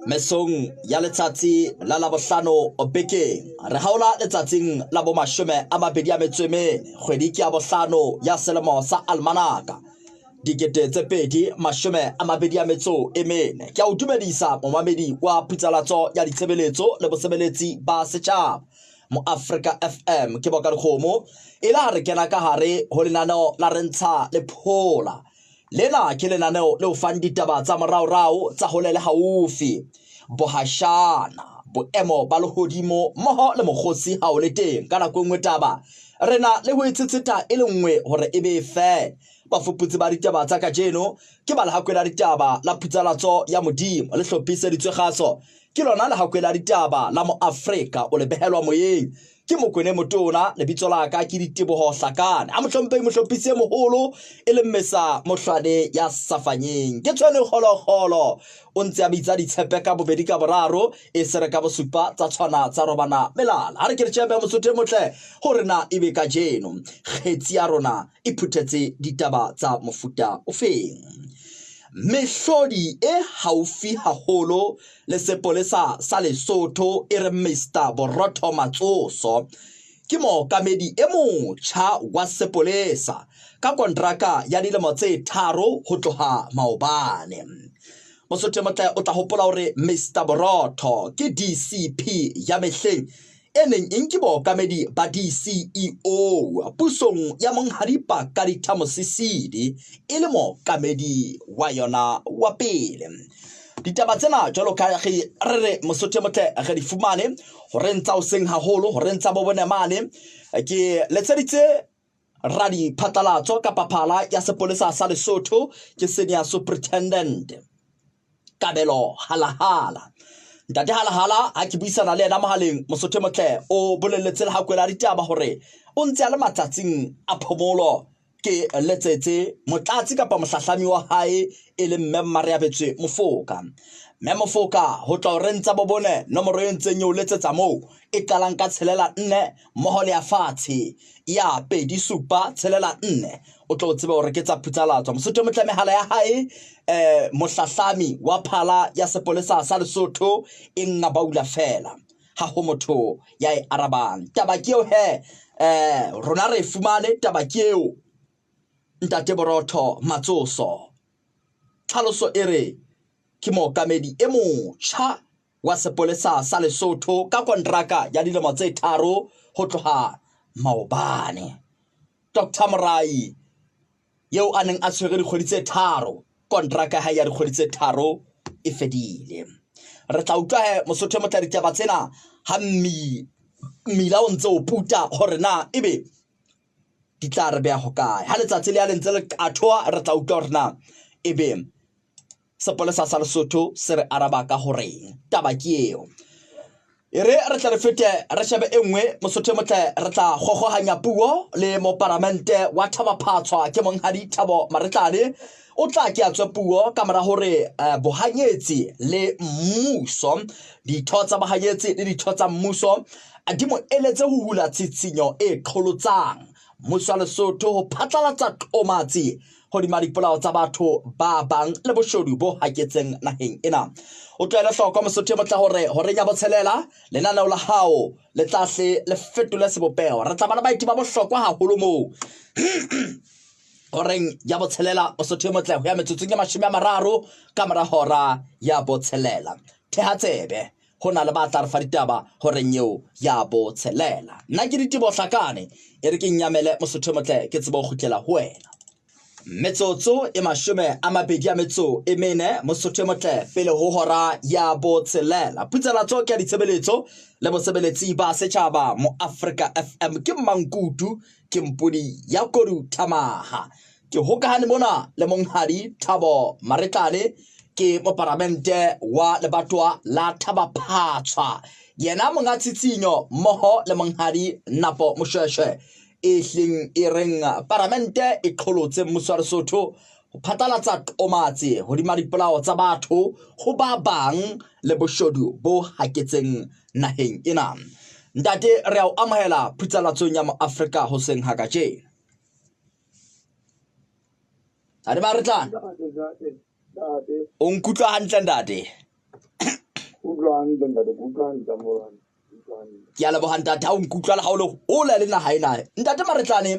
Mesong ya letsatsi la Labohlano bekeng re haola letsatsing la bo 24 kgwedi ke ya bohlano ya selemo sa Almanaka dikete tse 2024 ke a o dumedisa momamedi wa putsalatso ya ditshebeletso le bosebeletsi ba setjhaba mo Africa FM ke boka dikgomo ela re kena ka hare ho lenaneo la rentsha le phola. Lena ke lenaneo le o fang ditaba tsa moraorao tsa hole le haufi bohashana boemo ba lehodimo mmoho le mokgotsi ha o le teng ka nako nngwe taba rena le ho itsetseta e le nngwe hore e be fe bafuputsi ba ditaba tsa kajeno ke ba lehakwela ditaba la putsalatso ya modimo le hlophiseditswe kgaso ke lona lehakwela ditaba la mo Afrika o le behelwa moyeng ke Mokwena Motona lebitso la ka ke Diteboho Hlakana a mohlomphehi mohlophisi moholo e le Mmesa Mohlwane ya Safanyeng ke tshwane kgolokgolo o ntse a bitsa ditshepe ka bobedi ka boraro e sere ka bosupa tsa tshwana tsa robana melala ha re ke re tshembe Mosotho motle hore na ebe ka jeno kgetsi ya rona e phuthetse ditaba tsa mofuta ofeng. Mehlodi e haufi haholo le sepolesa sa Lesotho e re Mr Borotho Matsoso ke mookamedi e motjha wa sepolesa ka kontraka ya dilemo tse 3 ho tloha maobane. Mosotho motle o tla hopola hore Mr Borotho ke DCP ya mehleng e neng e nke bookamedi ba DCEO pusong ya Monghadi Pakalitha Mosisili e le mookamedi wa yona wa pele. Ditaba tsena jwalo ka re Mosotho motle re di fumane hore ntsa o seng haholo hore ntsa bo bone mane ke letseditse radi phatlalatso ka phala ya sepolesa sa Lesotho ke Senior Superintendent Kabelo Halahala. Ntate Halahala ha ke buisana le ena mohaleng Mosotho motle o bolelletse le hakwela ditaba hore o ntse a le matsatsing a phomolo ke letsetse motlatsi kapa mohlahlami wa hae e le Mme Mariabetswe Mofoka. Mme Mofoka ho tla o rentsa bo bone nomoro e ntseng o letsetsa moo e qalang ka 4 mmoho le ya fatshe ya 27 o tlo tseba hore ke tsa phutsalatswa. Mosotho motle mehala ya hae mohlahlami wa phala ya sepolesa sa Lesotho e ngabaula fela ha ho motho ya e arabang. Taba ke eo rona re fumane taba ke eo Ntate Borotho Matsoso tlhaloso ere ke mookamedi e motjha wa sepolesa sa Lesotho ka kontraka ya dilemo tse 3 ho tloha maobane. Dr Morai yeo a neng a tshwere dikgwedi tse 3 kontraka ha ya dikgwedi tse 3 e fedile. Re tla utlwa Mosotho motle ditaba tsena ha mmila o ntse o puta hore na ebe di tla re beha hokae ha letsatsi le a lentse le athoa re tla utlwa hore na ebe sepolesa sa Lesotho se re araba ka horeng. Taba ke eo re tla re fete re shebe engwe Mosotho motle re tla gogohanya puo le mo parlamente wa Thabaphatswa ke Monghadi Thabo Maritlane o tla ke a tswe puo ka mora hore bohanyetsi le mmuso ditho tsa bohanyetsi le ditho tsa mmuso a di mo eletse ho hula tshitshinyo e qholotsang mmuso wa Lesotho ho phatlalatsa qomatsi hodima dipolao tsa batho ba bang le boshodu bo haketseng naheng ena. O tlohele hloko Mosotho motle hore nya botshelela lenaneo la hao le tlahle le fetole sebopeho re tla bana baiti ba bohlokwa haholo moo horeng ya botshelela Mosotho motle ho ya metsotsong ya 30 ka mora hora ya botshelela. Theha tsebe hona le batla re fa ditaba horeng eo ya botshelela. Nna ke Diteboho Hlakane e re ke nyamele Mosotho motle ke tsebo ho kgutlela ho wena. Metsotso e 24 Mosotho motle pele ho hora ya botshelela. Putsalatso ke ya ditshebeletso le bosebeletsi ba setjhaba mo Africa FM ke Mankutu ke Mpudi ya Kodu Thamaha ke hokahane mona le Monghadi Thabo Maritlane ke mo parlamente wa lebatowa la Thabaphatswa yena monga tshitsinyo mmoho le Monghadi Napo Moshweshwe e hleng e reng parlamente e qholotse mmuso wa Lesotho ho phatlalatsa qomatsi hodima dipolao tsa batho ho ba bang le boshodu bo haketseng naheng ena. Ntate re a o amohela phutsalatsong ya mo Afrika hoseng ha kajeno. a re ba re tlang o nkutlwa hantle ntate ke a leboha ntate ha o nkutlwa le ha o le hole le naha ena ntate Maretlane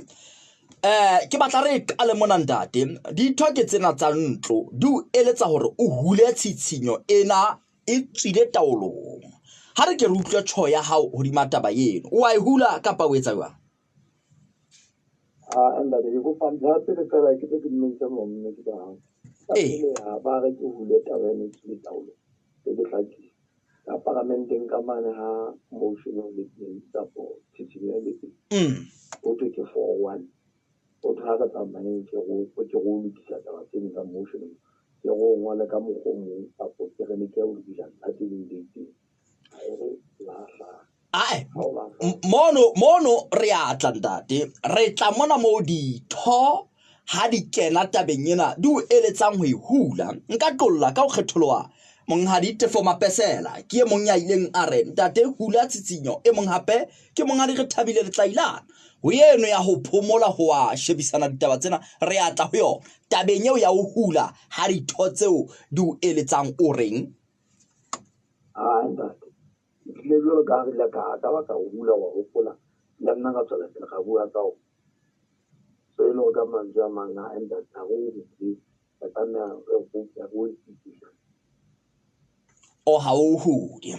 ke batla re qale mona ntate ditho ke tsena tsa ntlo di o eletsa hore o hule tshitshinyo ena e tswile taolong ha re ke re utlwe tsho ya hao hodima taba eno o a e hula kapa o etsa jwang ntate ke go fantsha le fela ke ke mmentse mo mme ke ba ba re ke hule taba eno e tswile taolong ke tlhaki ka parlamenteng ka mane ha motion le tsapo tshitshinyo le o to ke 4-1 o tla ka tsamayeng ke go lokisa taba tse ka motion ke go ngwala ka mogomong tsapo ke re ne ke o lokisa a teng date ai mono re atla ntate re tla mona mo ditho ha di kena tabeng ena di o eletsang ho e hula nka tlolla ka o kgetholoa monghadi Tefo Mapesela ke e mong ya ileng a re ntate hula tshitsinyo e mong hape ke monghadi re Thabile Letlailana ho eno ya ho phomola ho a shebisana ditaba tsena re atla ho yo tabeng eo ya ho hula ha ditho tseo di o eletsang o reng ntate le lo ka re la ka ba ka hula wa hopola la nna ka tsela ka bua ka o so e lo ka mantswe a mang a ntate ha go di ka tana ya go itse o ha o hudi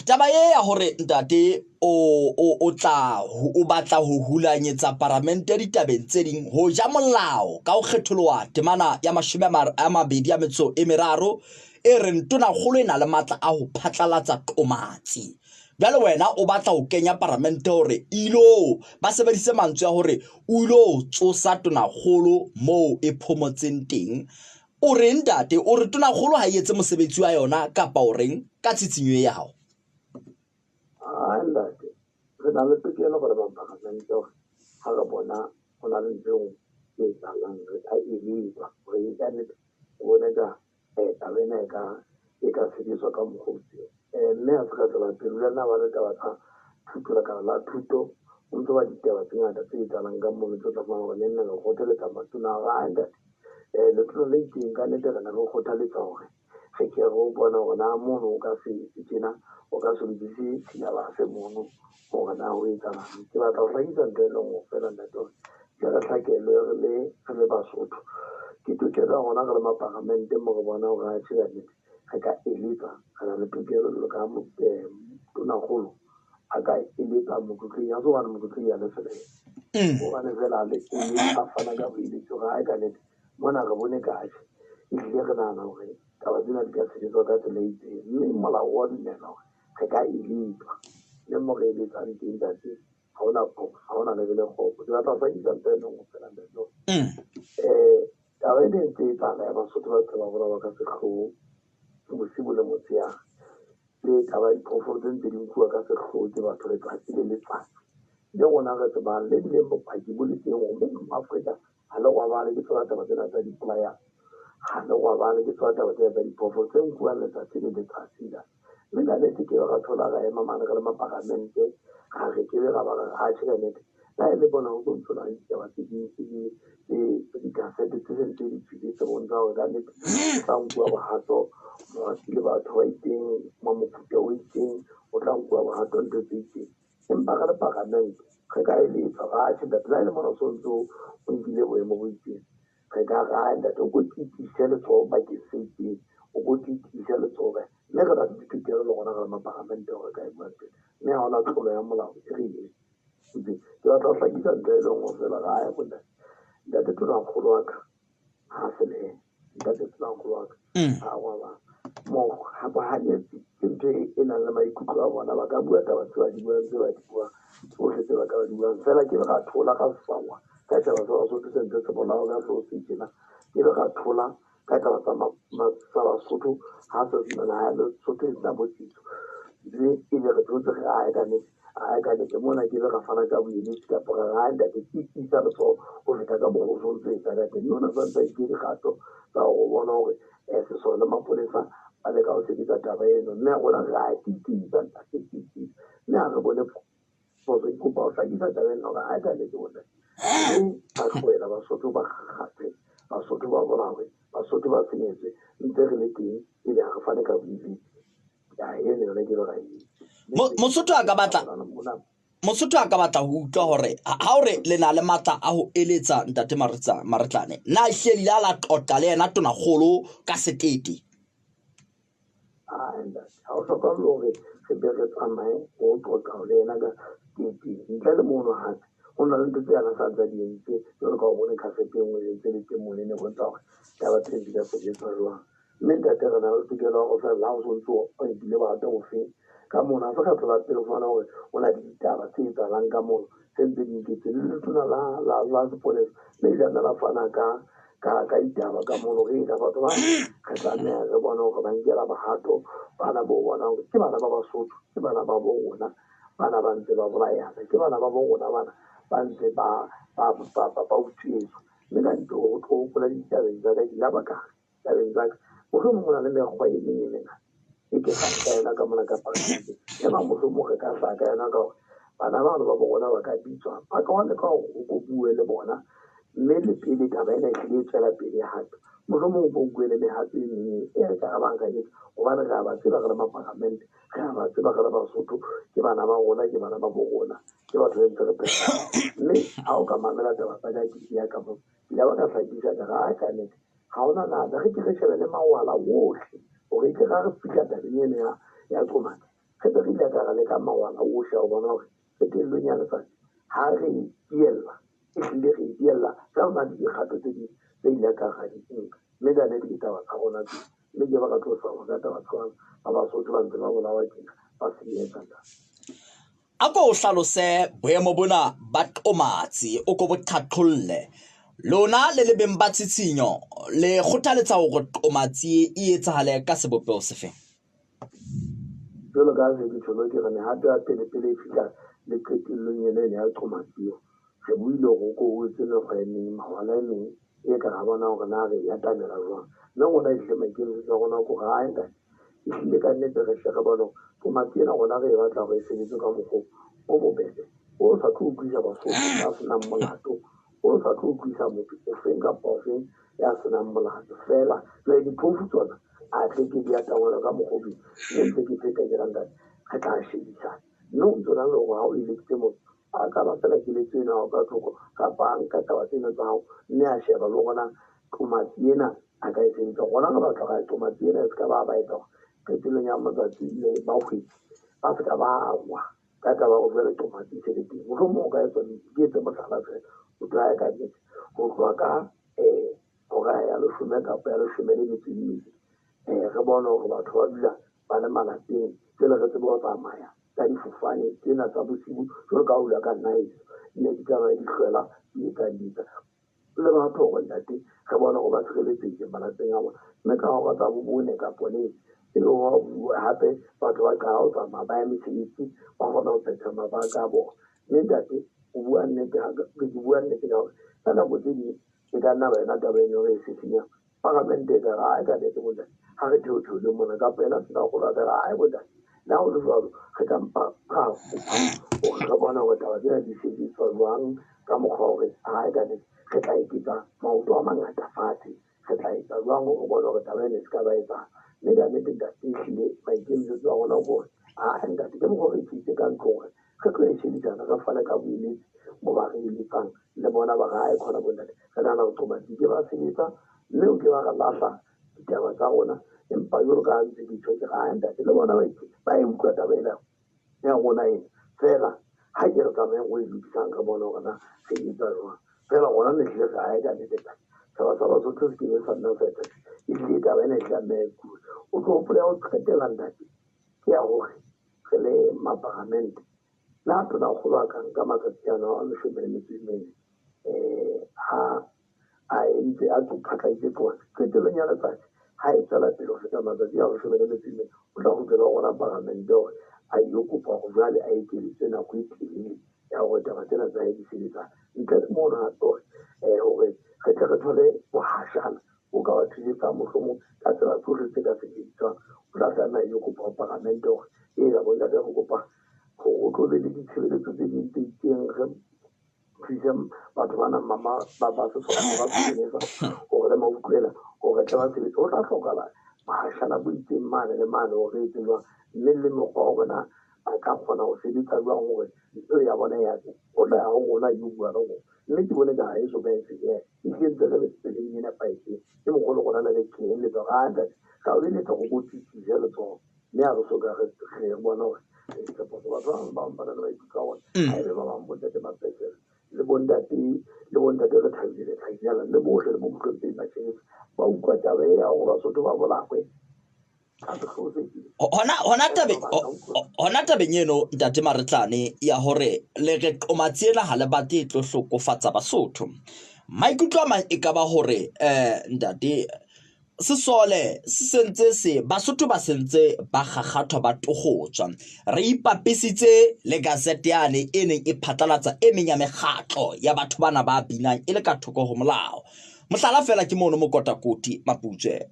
taba ya hore ntate o tla o batla ho hulanyetsa parlamente ditabeng tse ding ho ja molao ka o kgetholoa temana ya 23 e re ntona kgolo ena le matla a ho phatlalatsa qomatsi bjale wena o batla ho kenya parlamente hore ilo ba sebedise mantswe ya hore o ilo tsosa tona kgolo moo e phomotseng teng o re ntate o re tona kgolo ha etse mosebetsi wa yona kapa o reng ka tshitshinyo ya hao ntate re na le tokelo gore ba parlamente hore ha re bona go na le ntho e tsalang re ka eliwa gore e ka nne bone ka tabena e ka sediswa ka mogotsi mme a se ka tsela pelo le nna ba le taba tsa thuto la ka la thuto o ntse ba ditaba tse ngata tse e tsalang ka mo tse tsamaya gore le nna le kgothaletsa matona ga ntate letlo le itseng ka nnete re na re kgothaletsa gore ge ke go bona gore na mono o ka se tjena o ka se lokise tshila ba se mono gore na o etsalang ke batla go hlakisa ntho e leng go fela ntate gore ke re hlakelo re le Basotho ke tokelo gona re le maparlamente mo re bona gore a tshela nnete re ka eletsa re na le tokelo le ka tonakgolo a ka eletsa motlotli ya tswana motlotli ya le fela o bane fela le a fana ka boeletso ga e ka nnete mona re bone kae e tlile re nana gore taba tsena di ka sebetswa ka tsela e itseng mme molao wa dumela gore re ka eletswa le mo re eletsang teng tate ga ona lebele kgopo ke batla fa isa ntse no go fela ntse taba e ntse e tsala ya Basotho ba tseba gore ba ka se kgolo bosigo le motsheare le taba diphoofolo tse ntse di nkuwa ka sekgolo ke batho le tsatsi le letsatsi le gona re tsebang le dileng bopaki bo le teng gore mo Afrika ga le gwa bale ke tsela taba tsena tsa dipolaya ga le gwa bale ke tsela taba tsena tsa diphoofolo tse nkuwang letsatsi le letsatsi la mme ka nnete ke be ga thola ga ema mane ka le maparlamente ga re ke be ga ba ga tšhela nnete la e le bona go ntsola ditaba tse dikasete tse sentse di tswile tse bontsha gore ka nnete tla nkuwa bogato mogapi le batho ba itseng mofuta o itseng o tla nkuwa bogato ntho tse itseng empa ka le parlamente ge ka eletsa ga tšhelete la e le mona o sontse o nkile boemo bo itseng ge ka ga ntate o ko titise letsogo bakeng se itseng o ko titise letsogo mme re na le ditokelo le gona ga le maparlamente gore ka ema teng mme ga ona tlholo ya molao e re eng ke batla go hlakisa ntho e leng go fela ga ya bona ntate tonakgolo wa ka ga sele ntate tonakgolo wa ka ga wa ba mo ga ba nyetse ke ntho e nang le maikutlo a bona ba ka bua taba tse ba di buang tse ba di buang tsohle tse ba ka ba di buang fela ke be ga thola ka sefawa ka taba tsa Basotho se ntse se bolao ka seo se tjena ke be ga thola ka taba tsa Basotho ga se na ya Lesotho e sena botsitso mme e be re tsotse ge a ka nnete a ka nnete mona ke be ga fana ka boeletsi kapa ga ntate ke isa letsogo go feta ka bogosong tse tsa ka teng yona santse ke dikgato tsa go bona gore sesole le mapolesa ba le ka go sebetsa taba eno mme a gona ga a titisa ntate titisa mme a re bone poso e kopa go hlakisa taba eno gore a ka nnete bona mme a tlohela Basotho ba kgatse, Basotho ba bolawe, Basotho ba senyetswe, ntse re le teng ebe ha re fane ka boivedi. Ene yona ke lora Mosotho a ka batla ho utlwa hore ha o re le na le matla a ho eletsa ntate Maritlane na hlelile a la tota le yena tonakgolo ka sekete. ha o hloka hore re be re tsamaye ho qoqa le yena ka sekete ntle le mono hape ho na le ntho tse yana sa tsa di entse jwalo ka ho bona cassette e nngwe e ntse le teng mona ne bontsha hore taba tse di ka sebetsa jwang. Mme ntate re na le tokelo ya go fela ha o sontso o ebile ba rata ho feng ka mona a se ka thola pele ho fana hore o na le ditaba tse etsahalang ka mono tse ntse di nketse le letona la sepolesa le ilana la fana ka ditaba ka mono re etsa batho ba re tlameha re bona hore ba nkela bahato bana bo bona hore ke bana ba Basotho ke bana ba bo rona bana ba ntse ba bolayana ke bana ba bo rona bana ba ntse ba utswetswa. Mme ka ntho o tlo hopola ditabeng tsa ka di la baka tabeng tsa ka mohlomong o na le mekgwa e meng e mengata e ke sa ka yona ka mona ka parliament ema mohlomong re ka sa ka yona ka hore bana bano ba bo rona ba ka bitswa ba ka wa le ka hore o bue le bona mme le pele taba ena e hlile e tswela pele hape mohlomong o bue le mehato e meng e re ka rabang ka etsa hobane re a ba tseba re le maparlamente re a ba tseba re le Basotho ke bana ba rona ke bana ba bo rona ke batho ba ntse re phela. Mme ha o ka mamela taba tsa ka ke ya ka mo ke la ba ka hlakisa ka ra ka nnete ha ona nada re ke re shebe le mawala ohle hore ke ra re fihla tabeng ena ya Qomatsi re be re ile ka le ka mawala ohle ho bona hore qetellong ya letsatsi ha re diella e hlile re diella ka hona le dikgato tse ding tse ile ka ga di nka mme ka nnete ke taba tsa rona tse mme ke ba ka tlosa ho ka taba tsa ba Basotho ba ntse ba bolawa tjena ba senyetsa a ko hlalose boemo bona ba Qomatsi o ko bo qhaqholle lona le le beng ba tshitshinyo le kgothaletsa hore Qomatsi e etsahale ka sebopeo se feng. jwalo ka ha ke tsholo ke re mehato ya pele e fihla le qetellong ena ya Qomatsi re buile hore o ko o etse mekgwa e meng mawala e meng e ka ra bona hore na re ya tamela jwang mme rona e hle maikemisetso a rona ko ga enta e hlile ka nnete re hle re bona Qomatsi ena rona re e batla hore e sebetse ka mokgwa o bobebe o sa tlo utlwisa Basotho ba senang molato o sa tlo utlwisa motho o feng kapa o feng ya senang molato fela jwale diphofu tsona a tle ke di atamola ka mokgobi mme ntse ke feta ke ranta re tla shebisana mme o ntso na le hore ha o eleditse motho a ka ba fela keletso ena o ka tlhoko kapa nka taba tsena tsa hao mme a sheba le gona Qomatsi ena a ka e sebetsa gona re batla ga Qomatsi ena e se ka ba etsa hore qetellong ya matsatsi le ba hwetsi ba se ka ba wa ka taba o jwale Qomatsi sebetseng mohlomong o ka etsa ke etse mohlala fela o tla ya ka nnete ho tloha ka hora ya 10 kapa ya 12 re bone hore batho ba dula ba le malapeng tsela re tsebe ho tsamaya ka difofane tsena tsa bosibu jwalo ka hula ka nice ne di tsamaya di hlwela di etsa le batho hore ntate re bone hore ba tshireletsehile malapeng a bona mme ka hora tsa bobone kapa le e le ho bua hape batho ba qala ho tsamaya ba ya mesebetsi ba kgona ho phetha mabaka a bona mme ntate o bua nnete ke bua nnete ka hore ka nako tse ding e ka nna ba yona taba eno re e sefinyang parlamente ka ra ka nnete bontate ha re theotheole mona kapa ena se ka kgolwa ka ra ai bontate na ho le jwalo re ka mpa ra hore re bona hore taba tsena di sebediswa jwang ka mokgwa hore ai ka nnete re tla eketsa maoto a mangata fatshe re tla etsa jwang hore bona hore taba ene se ka ba etsahala mme ka nnete ntate ehlile maikemisetso a rona kore ntate ke mokgwa re itsitse ka ntho hore re tlo e shebisana re fane ka boeletsi mo ba re eletsang le bona ba ga e kgona bontate re nana ho Qomatsi ke ba sebetsa mme o ke ba re lahla ditaba tsa rona empa jwalo ka ntse ke tjho ke ga ntate le bona ba e utlwa taba ena ya rona ena fela ha ke re tsamayeng go e lokisang re bone hore na re etsa jwang fela gona ne hlile ga e ka nnete taba tsa Basotho se ke be sa nna feta e hlile taba ena e tlameha e kue o tlo hopola ya ho qetela ntate ke ya hore re le maparlamente la tonakgolo a kang ka matsatsi ana a 14 ha a entse a phatlaitse Qomatsi qetellong ya letsatsi ha e tswela pele ho feta matsatsi a 14 o tla kgutlela gona parlamente hore a ilo kopa go jwale a ekeditswe nako e telele ya hore taba tsena tsa di sebetsang ntle le mono hape hore re tle re thole bohashana o ka wa thusetsa mohlomong ka tsela tsohle tse ka sebediswang o tla tlameha ilo kopa ho parlamente hore ya bontate re kopa ho tlo be le ditshebeletso tse ding tse itseng re thuse batho ba se ba tshwenetsa gore le mautlwela gore tle ba sebetsa o tla tlhokala bašana bo itseng mane le mane gore e tse jwang mme le mokgwa wa bona a ka kgona go sebetsa jwang gore ntho ya bona ya o tla ya go rona yo bua le go mme ke bone ka ga e so ka e se e kentse re le tseleng e nepaetseng ke mogolo gona le le keng le tsa ga anta ka o eletsa go botsisise le tsone mme a re so ka re bona gore batho ba bangwe ba na le maikutlo a bona a ebe ba bangwe bontate mapesele le bontate re thabile tlhakinyana le botlhe le mo botlhompeng ba tšhenetse ba utlwa tabe ya go basotho ba bolakwe hona tabeng eno ntate Maretlane ya hore le re qomatsi ena ha le bate e tlo hlokofatsa Basotho maikutlo a mang e ka ba hore ntate sesole se sentse se Basotho ba sentse ba gagathwa ba togotswa re ipapisitse le gazette yane e neng e phatlalatsa e meng ya megatlo ya batho bana ba binang e le ka thoko go molao mohlala fela ke mono Mokotakoti Maputswe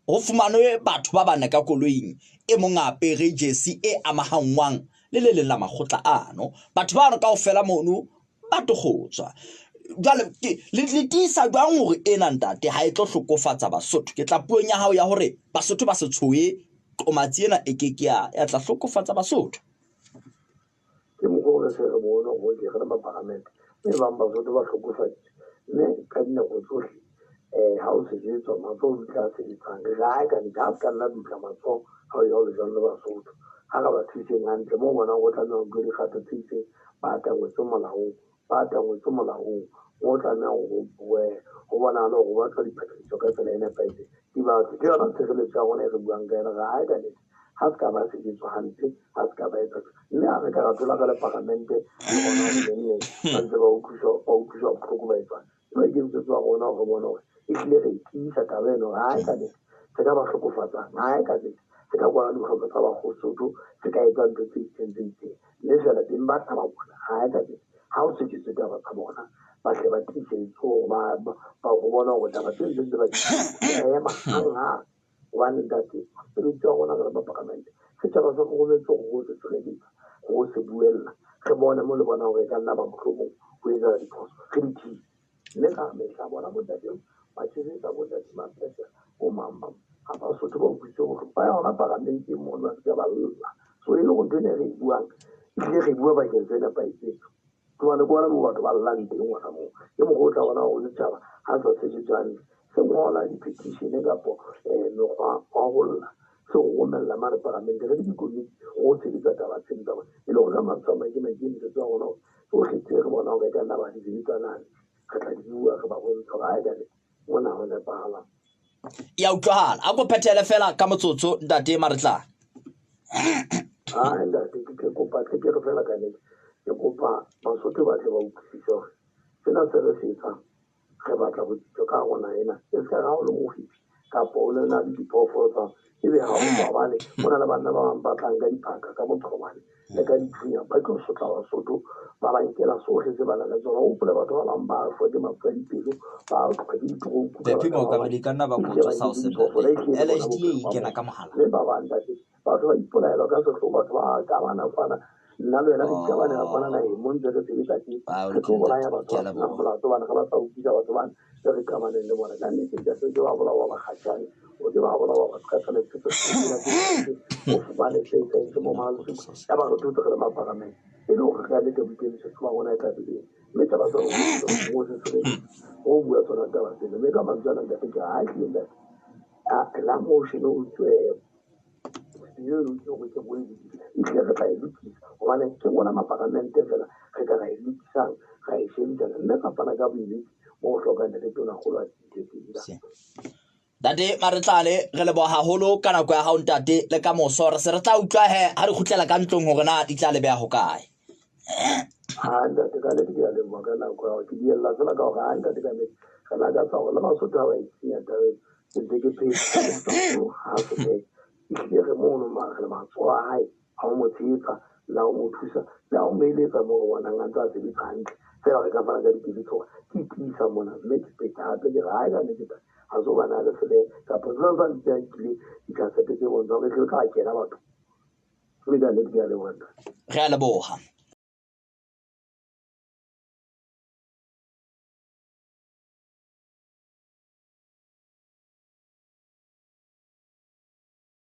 ho fumanwe batho ba bana ka koloing e mong apere jersey e amahangwang le le leng la makgotla ano batho ba ka ofela mono ba togotswa jale le tisa jwang hore ena ntate ha e tlo hlokofatsa Basotho ke tla puong ya hao ya hore Basotho ba se tshoe qomatsi ena e ke ya tla hlokofatsa Basotho ke mo se re bona go ke re ba parliament e bang Basotho ba hlokofatsa mme ka dinako tsohle ha o se jetso matlo tla se ditsang ga ka di ka nna dutla matlo ha o yo le jalo Basotho ha ka ba thuseng hantle mo bona go tla nna go di gato tsitse ba ta go tsomolao o tla nna go bona no go batla diphetiso ka tsela ene paise di ba ke yona tshegetso ya gone re buang ka ena ga ka le ha ska ba se ditso hantle ha ska ba etsa mme a re ka ra tlola ka le parlamente gona go nne ba ntse ba utlwiswa botlhoko ba etswa ba ke ntse tswa gona go bona gore e tlile re ikisa tabeno ga ka le se ka ba hlokofatsa ga ka le se ka kwa ditlhoko tsa Basotho se ka etsa ntho tse itseng le fela teng ba tla ba bona ga ka le ha o se ke se ka ba tsa bona ba tle ba tlisetso ba go bona go taba tse ntse ba ema hanga one date se le tswa gona ka ba parlamente se taba sa go betso go se tsreditsa go se buella re bona mo le bona gore ka nna ba motlhomo go etsa diphoso re di le ka me sa bona mo date ba tshetse ka bona ma pesa o mama ha ba Basotho ba butse go ba ya ona parlamente mo ba se ba lla so ile go dine re buang ile re bua ba ke tsena pa itse twa le bona mo batho ba llang teng ngwana mo ke mo go tla bona go letšaba ha sa se tsane se ngola di petition ka po no kwa go lla so go mella mare parlamente re di koni go se di ka taba tseng taba ile go ga matsama ke mekeng se tswa gona o khetse re bona go ka nna ba di ditsanane ka tla di bua ga ba go ntshwa ga ile mona go ne pala ya utlwahala a go phethele fela ka motsotso ntate Maretlane ntate ke kopa ke re fela ka ne ke kopa Basotho ba tle ba utlwisisa sena se re setsa ge batla go ditso ka gona ena e se ga o le mo fifi ka po le na di diphoofolo tsa e be ga o ba bale go na le bana ba bang ba tlang ka diphaka ka botlhomane le ka dithunya ba tlo sotla Basotho ba ba nkela sohle se ba na le tsona o pole batho ba bang ba fode mapwa dipelo ba tlhoka di toroku Pepe mo ka di kana ba go tsa o se LHD kena ka mohala le ba bang batho ba ipolaela ka sehlo batho ba ka bana kwana nna le wena di ka bana ga bana e mo ntse re sebetsa ke ke go bolaya batho ba nna molato bana ga ba tsa utlwisa batho bana re ka bana le bona ka nnete ke se ba bola wa kgatshane o di ba bola wa ka tsale se o fumane se mo malo ya ba go tutsa le maparamente e le go ga le ke bukeng se tswa gona ka bile mme taba tsa go se se o bua tsona taba tse mme ka mantsana ka ke a tlile la mo se no tswe yo go ke bo di ke re tla ilukisa gobane ke bona maparamente fela re ka ra ilukisang ga e shebisa mme kapana ka boile mo hloka le tona go lwa tse Dade Maretlane re lebo haholo ka nako ya hao ntate le ka moso re se re tla utlwa he ha re khutlela ka ntlong hore na di tla le beya ho kae ntate ka le ke ya le mo ka nako ya ke di ella tsela ka ga ntate ka me kana ka tsa le Basotho ba itsenya tawe ke ke pe ha se ke re mo no ma re ma tswa hai ha mo tshitsa la mo thusa la o meletsa mo bona ngantsa se di tsantle fela re ka fana ka dipitso ke tlisa mona mme ke peta ke ga ga ne ke ha zo bana le fele ka potla ba ntse ke di ka se te bona re ka kena batho re ga le ke ya le bona re a leboga